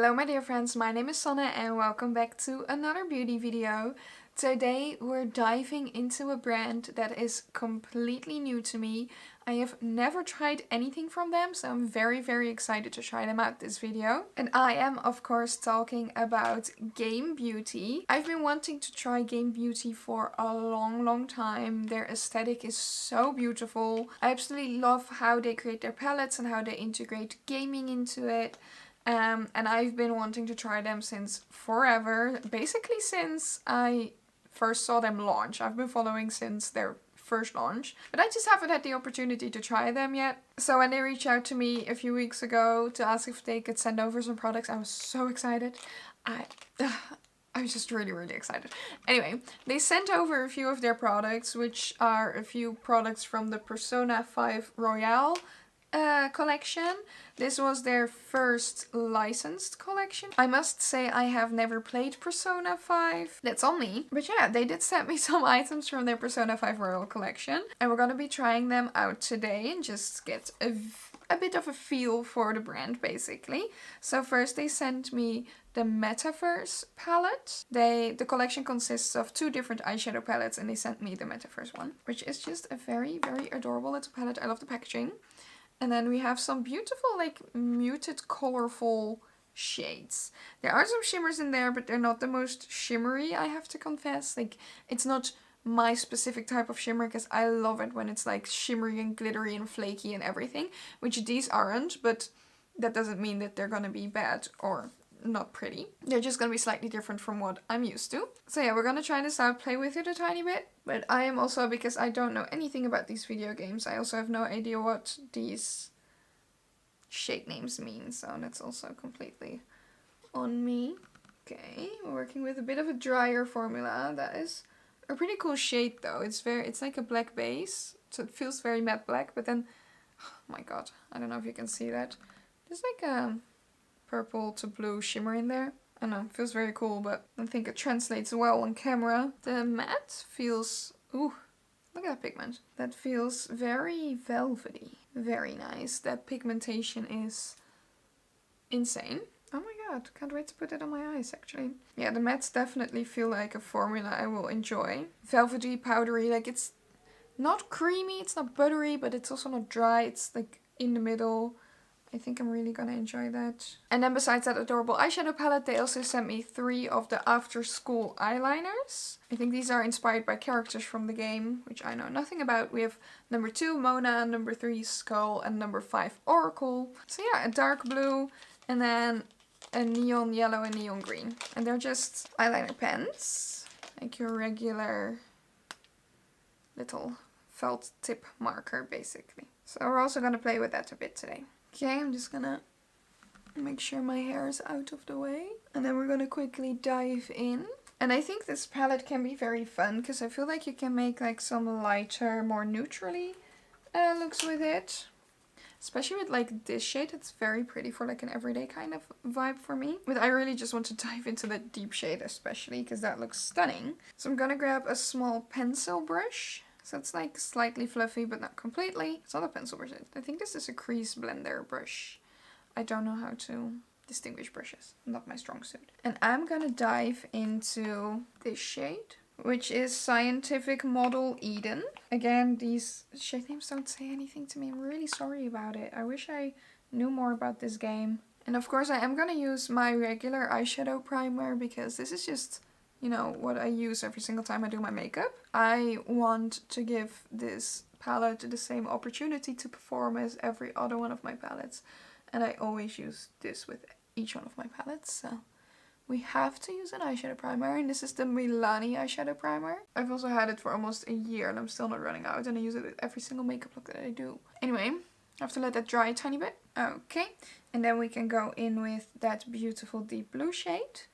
Hello my dear friends, my name is Sanne and welcome back to another beauty video. Today we're diving into a brand that is completely new to me. I have never tried anything from them, so I'm very excited to try them out this video. And I am of course talking about Game Beauty. I've been wanting to try Game Beauty for a long time. Their aesthetic is so beautiful. I absolutely love how they create their palettes and how they integrate gaming into it. And I've been wanting to try them since forever, basically since I first saw them launch. I've been following since their first launch, but I just haven't had the opportunity to try them yet. So when they reached out to me a few weeks ago to ask if they could send over some products, I was so excited. I was just really excited. Anyway, they sent over a few of their products, which are a few products from the Persona 5 Royale collection. This was their first licensed collection. I must say I have never played Persona 5. That's on me. But yeah, they did send me some items from their Persona 5 Royal collection. And we're gonna be trying them out today and just get a bit of a feel for the brand basically. So first they sent me the Metaverse palette. The collection consists of 2 different eyeshadow palettes and they sent me the Metaverse one, which is just a very adorable little palette. I love the packaging. And then we have some beautiful, like, muted, colorful shades. There are some shimmers in there, but they're not the most shimmery, I have to confess. Like, it's not my specific type of shimmer, because I love it when it's, like, shimmery and glittery and flaky and everything. Which these aren't, but that doesn't mean that they're gonna be bad or not pretty. They're just gonna be slightly different from what I'm used to. So yeah, we're gonna try this out, play with it a tiny bit. But I am also, because I don't know anything about these video games, I also have no idea what these shade names mean. So that's also completely on me. Okay, we're working with a bit of a drier formula. That is a pretty cool shade though. It's like a black base. So it feels very matte black, but then, oh my god, I don't know if you can see that. There's like a purple to blue shimmer in there. I don't know, it feels very cool, but I think it translates well on camera. The matte feels, ooh, look at that pigment. That feels very velvety. Very nice. That pigmentation is insane. Oh my god, can't wait to put it on my eyes actually. Yeah, the mattes definitely feel like a formula I will enjoy. Velvety, powdery, like it's not creamy, it's not buttery, but it's also not dry. It's like in the middle. I think I'm really gonna enjoy that. And then besides that adorable eyeshadow palette, they also sent me 3 of the after school eyeliners. I think these are inspired by characters from the game, which I know nothing about. We have number 2 Mona, number 3 Skull, and number 5 Oracle. So yeah, a dark blue, and then a neon yellow and neon green. And they're just eyeliner pens, like your regular little felt tip marker basically. So we're also gonna play with that a bit today. Okay, I'm just gonna make sure my hair is out of the way. And then we're gonna quickly dive in. And I think this palette can be very fun, because I feel like you can make like some lighter, more neutrally looks with it. Especially with like this shade, it's very pretty for like an everyday kind of vibe for me. But I really just want to dive into the deep shade especially, because that looks stunning. So I'm gonna grab a small pencil brush. So it's like slightly fluffy, but not completely. It's not a pencil brush. I think this is a crease blender brush. I don't know how to distinguish brushes. Not my strong suit. And I'm gonna dive into this shade, which is Scientific Model Eden. Again, these shade names don't say anything to me. I'm really sorry about it. I wish I knew more about this game. And of course I am gonna use my regular eyeshadow primer, because this is just, you know, what I use every single time I do my makeup. I want to give this palette the same opportunity to perform as every other one of my palettes. And I always use this with each one of my palettes, so we have to use an eyeshadow primer, and this is the Milani eyeshadow primer. I've also had it for almost a year and I'm still not running out, and I use it with every single makeup look that I do. Anyway, I have to let that dry a tiny bit. Okay, and then we can go in with that beautiful deep blue shade.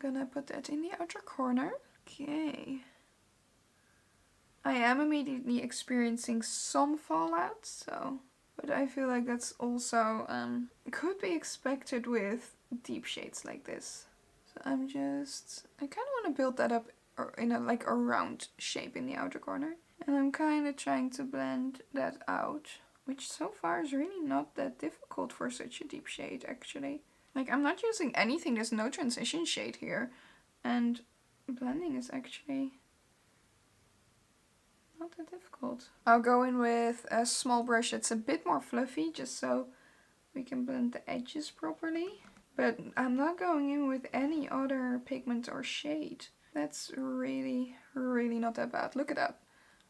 Gonna put that in the outer corner. Okay. I am immediately experiencing some fallout, so, but I feel like that's also could be expected with deep shades like this. So I kind of want to build that up in a like a round shape in the outer corner, and I'm kind of trying to blend that out, which so far is really not that difficult for such a deep shade actually. Like, I'm not using anything. There's no transition shade here. And blending is actually not that difficult. I'll go in with a small brush that's a bit more fluffy, just so we can blend the edges properly. But I'm not going in with any other pigment or shade. That's really, really not that bad. Look at that.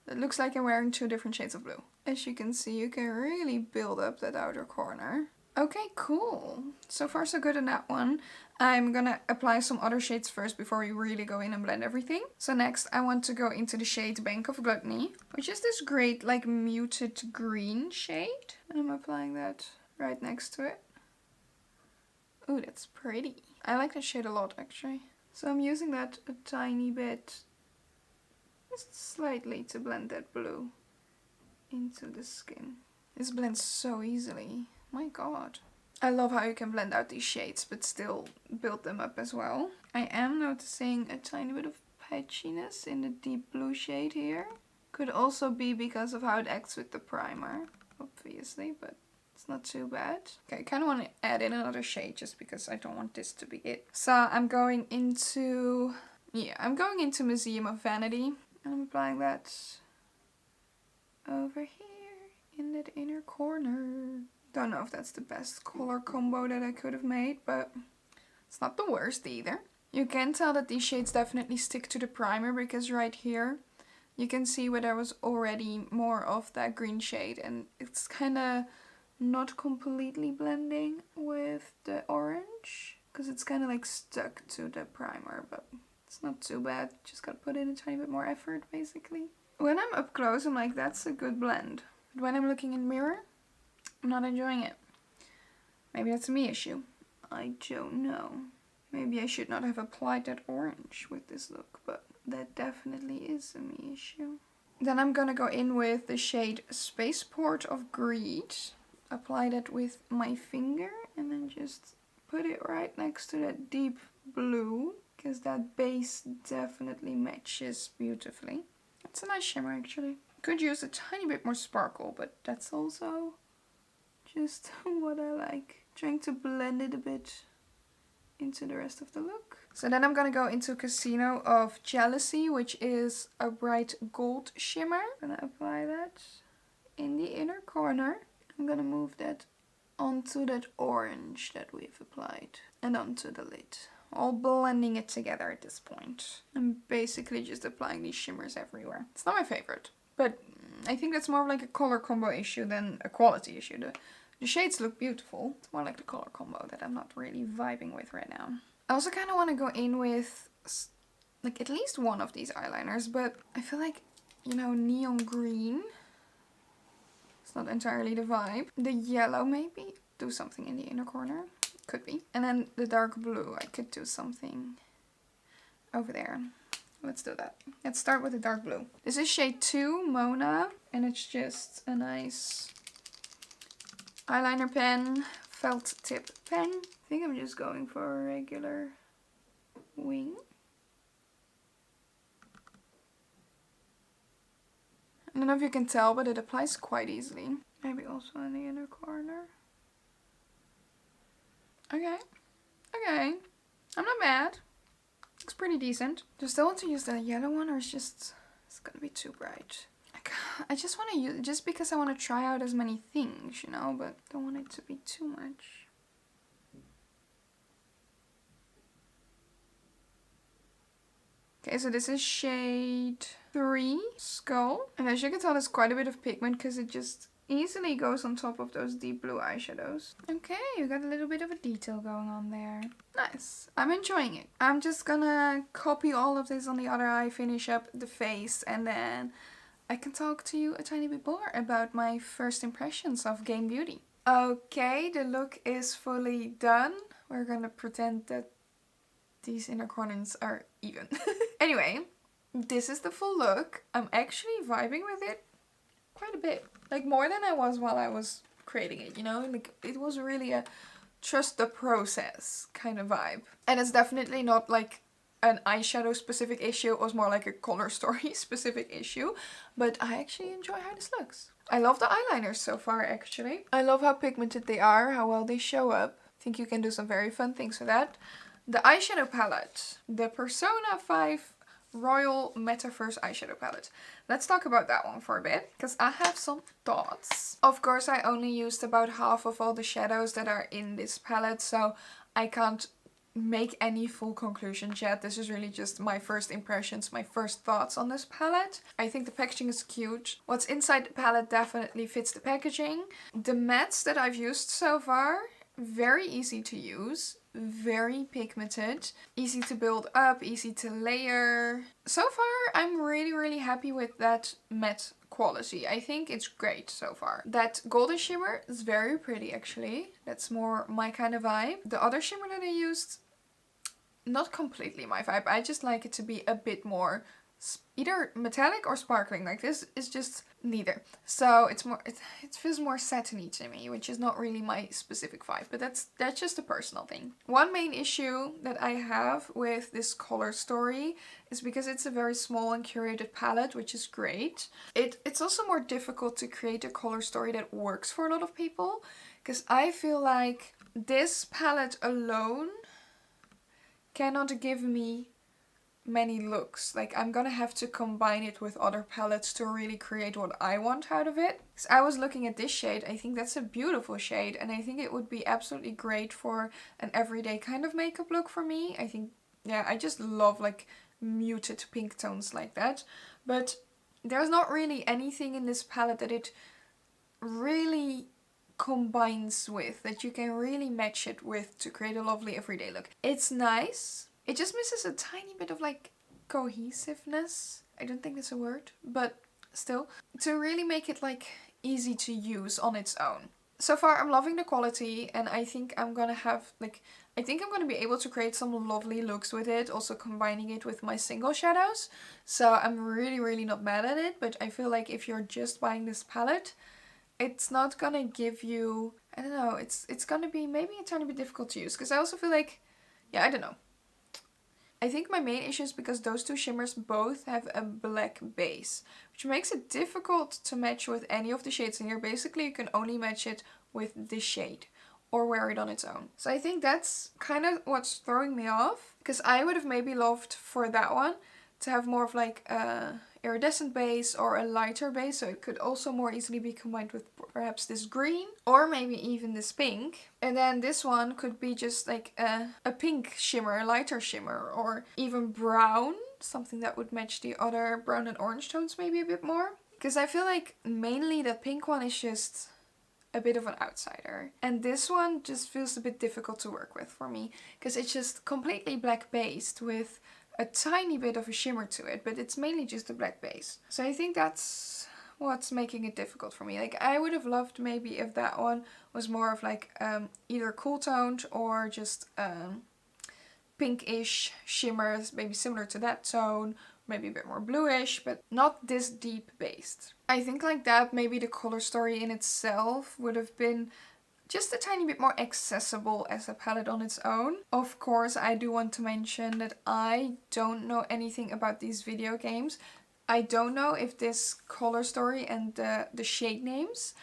It looks like I'm wearing 2 different shades of blue. As you can see, you can really build up that outer corner. Okay, cool. So far so good on that one. I'm gonna apply some other shades first before we really go in and blend everything. So next I want to go into the shade Bank of Gluttony, which is this great like muted green shade. And I'm applying that right next to it. Ooh, that's pretty. I like that shade a lot actually. So I'm using that a tiny bit, just slightly, to blend that blue into the skin. This blends so easily. My god. I love how you can blend out these shades but still build them up as well. I am noticing a tiny bit of patchiness in the deep blue shade here. Could also be because of how it acts with the primer, obviously, but it's not too bad. Okay, I kind of want to add in another shade just because I don't want this to be it. So I'm going into, Museum of Vanity. And I'm applying that over here in that inner corner. Don't know if that's the best color combo that I could have made, but it's not the worst either. You can tell that these shades definitely stick to the primer because right here you can see where there was already more of that green shade and it's kind of not completely blending with the orange because it's kind of like stuck to the primer, but it's not too bad. Just gotta put in a tiny bit more effort basically. When I'm up close I'm like, that's a good blend. But when I'm looking in the mirror, I'm not enjoying it. Maybe that's a me issue. I don't know. Maybe I should not have applied that orange with this look, but that definitely is a me issue. Then I'm gonna go in with the shade Spaceport of Greed. Apply that with my finger and then just put it right next to that deep blue, because that base definitely matches beautifully. It's a nice shimmer actually. Could use a tiny bit more sparkle, but that's also just what I like. Trying to blend it a bit into the rest of the look. So then I'm gonna go into Casino of Jealousy, which is a bright gold shimmer. I'm gonna apply that in the inner corner. I'm gonna move that onto that orange that we've applied and onto the lid. All blending it together at this point. I'm basically just applying these shimmers everywhere. It's not my favorite, but I think that's more like a color combo issue than a quality issue. The shades look beautiful. It's more like the color combo that I'm not really vibing with right now. I also kind of want to go in with like at least one of these eyeliners, but I feel like, you know, neon green. It's not entirely the vibe. The yellow maybe. Do something in the inner corner. Could be. And then the dark blue. I could do something over there. Let's do that. Let's start with the dark blue. This is shade 2, Mona. And it's just a nice eyeliner pen, felt tip pen. I think I'm just going for a regular wing. I don't know if you can tell, but it applies quite easily. Maybe also in the inner corner. Okay. Okay. I'm not mad. Looks pretty decent. Do I still want to use the yellow one, or it's gonna be too bright? I just want to use it just because I want to try out as many things, you know, but don't want it to be too much. Okay, so this is shade 3, Skull. And as you can tell, there's quite a bit of pigment because it just easily goes on top of those deep blue eyeshadows. Okay, you got a little bit of a detail going on there. Nice. I'm enjoying it. I'm just gonna copy all of this on the other eye, finish up the face, and then I can talk to you a tiny bit more about my first impressions of Game Beauty. Okay, the look is fully done. We're gonna pretend that these inner corners are even. Anyway, this is the full look. I'm actually vibing with it quite a bit. Like more than I was while I was creating it, you know? Like it was really a trust the process kind of vibe. And it's definitely not like an eyeshadow specific issue. It was more like a color story specific issue. But I actually enjoy how this looks. I love the eyeliners so far actually. I love how pigmented they are, how well they show up. think you can do some very fun things with that. The eyeshadow palette. The Persona 5 Royal Metaverse eyeshadow palette. Let's talk about that one for a bit, because I have some thoughts. Of course, I only used about half of all the shadows that are in this palette, so I can't make any full conclusions yet. This is really just my first impressions, my first thoughts on this palette. I think the packaging is cute. What's inside the palette definitely fits the packaging. The mattes that I've used so far, very easy to use, very pigmented, easy to build up, easy to layer. So far, I'm really happy with that matte quality. I think it's great so far. That golden shimmer is very pretty actually. That's more my kind of vibe. The other shimmer that I used, not completely my vibe. I just like it to be a bit more either metallic or sparkling. Like this is just neither. So it's more, it feels more satiny to me, which is not really my specific vibe, but that's just a personal thing. One main issue that I have with this color story is because it's a very small and curated palette, which is great. It's also more difficult to create a color story that works for a lot of people, because I feel like this palette alone cannot give me many looks. Like I'm gonna have to combine it with other palettes to really create what I want out of it. So I was looking at this shade. I think that's a beautiful shade, and I think it would be absolutely great for an everyday kind of makeup look for me. I think, yeah, I just love like muted pink tones like that. But there's not really anything in this palette that it really combines with, that you can really match it with to create a lovely everyday look. It's nice. It just misses a tiny bit of like cohesiveness. I don't think that's a word, but still. To really make it like easy to use on its own. So far I'm loving the quality, and I think I'm gonna have like, I think I'm gonna be able to create some lovely looks with it, also combining it with my single shadows. So I'm really not mad at it, but I feel like if you're just buying this palette, it's not gonna give you, I don't know, it's gonna be maybe a tiny bit difficult to use, because I also feel like, yeah, I don't know. I think my main issue is because those two shimmers both have a black base, which makes it difficult to match with any of the shades in here. Basically, you can only match it with this shade or wear it on its own. So I think that's kind of what's throwing me off, because I would have maybe loved for that one to have more of like a iridescent base or a lighter base, so it could also more easily be combined with perhaps this green or maybe even this pink. And then this one could be just like a pink shimmer, a lighter shimmer, or even brown, something that would match the other brown and orange tones maybe a bit more. Because I feel like mainly that pink one is just a bit of an outsider, and this one just feels a bit difficult to work with for me, because it's just completely black based with a tiny bit of a shimmer to it, but it's mainly just a black base. So I think that's what's making it difficult for me. Like I would have loved maybe if that one was more of like either cool toned or just pinkish shimmers, maybe similar to that tone, maybe a bit more bluish, but not this deep based. I think like that maybe the color story in itself would have been just a tiny bit more accessible as a palette on its own. Of course, I do want to mention that I don't know anything about these video games. I don't know if this color story and the shade names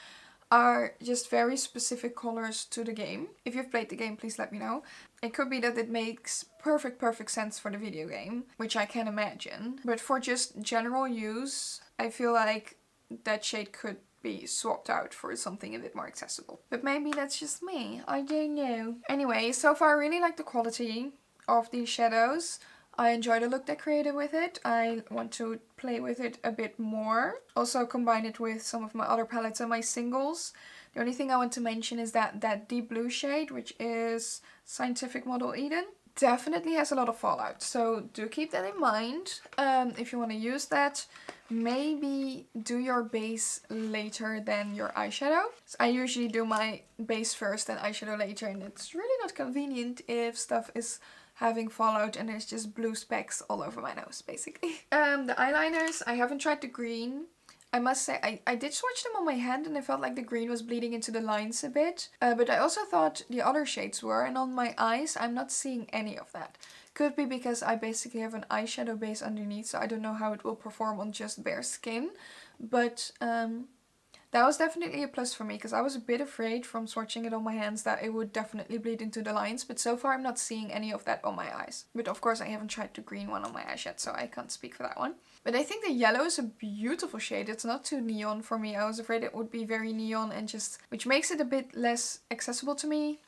are just very specific colors to the game. If you've played the game, please let me know. It could be that it makes perfect sense for the video game, which I can imagine. But for just general use, I feel like that shade could be swapped out for something a bit more accessible. But maybe that's just me. I don't know. Anyway, so far I really like the quality of these shadows. I enjoy the look they created with it. I want to play with it a bit more. Also combine it with some of my other palettes and my singles. The only thing I want to mention is that deep blue shade, which is Scientific Model Eden, definitely has a lot of fallout. So do keep that in mind. If you want to use that, maybe do your base later than your eyeshadow. So I usually do my base first and eyeshadow later, and it's really not convenient if stuff is having fallout and there's just blue specks all over my nose, basically. The eyeliners, I haven't tried the green. I must say, I did swatch them on my hand and I felt like the green was bleeding into the lines a bit. But I also thought the other shades were, and on my eyes, I'm not seeing any of that. Could be because I basically have an eyeshadow base underneath, so I don't know how it will perform on just bare skin. But That was definitely a plus for me because I was a bit afraid from swatching it on my hands that it would definitely bleed into the lines, but so far I'm not seeing any of that on my eyes. But of course I haven't tried the green one on my eyes yet, so I can't speak for that one. But I think the yellow is a beautiful shade. It's not too neon for me. I was afraid it would be very neon and just, which makes it a bit less accessible to me,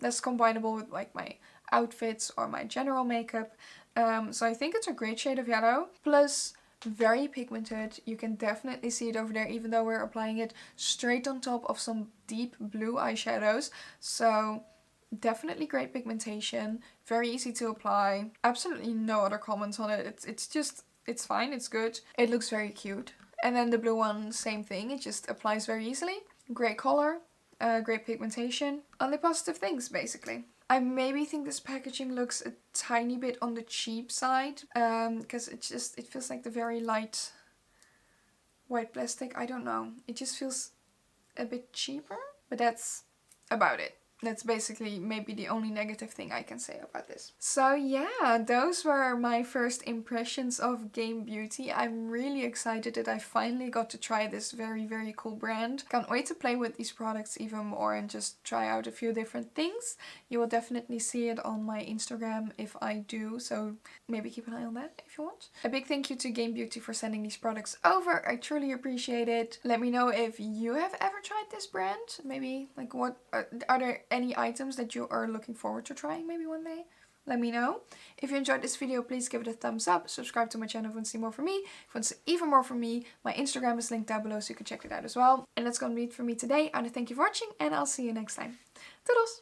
less combinable with like my outfits or my general makeup. So I think it's a great shade of yellow. Plus, very pigmented. You can definitely see it over there, even though we're applying it straight on top of some deep blue eyeshadows. So definitely great pigmentation, very easy to apply. Absolutely no other comments on it. It's fine, it's good. It looks very cute. And then the blue one, same thing. It just applies very easily. Great color, great pigmentation. Only positive things, basically. I maybe think this packaging looks a tiny bit on the cheap side, because it feels like the very light white plastic. I don't know. It just feels a bit cheaper, but that's about it. That's basically maybe the only negative thing I can say about this. So yeah, those were my first impressions of Game Beauty. I'm really excited that I finally got to try this very, very cool brand. Can't wait to play with these products even more and just try out a few different things. You will definitely see it on my Instagram if I do, so maybe keep an eye on that if you want. A big thank you to Game Beauty for sending these products over. I truly appreciate it. Let me know if you have ever tried this brand. Maybe like what are there any items that you are looking forward to trying maybe one day? Let me know. If you enjoyed this video, please give it a thumbs up. Subscribe to my channel if you want to see more from me. If you want to see even more from me, my Instagram is linked down below so you can check it out as well. And that's gonna be it for me today. I want to thank you for watching and I'll see you next time. Toodles!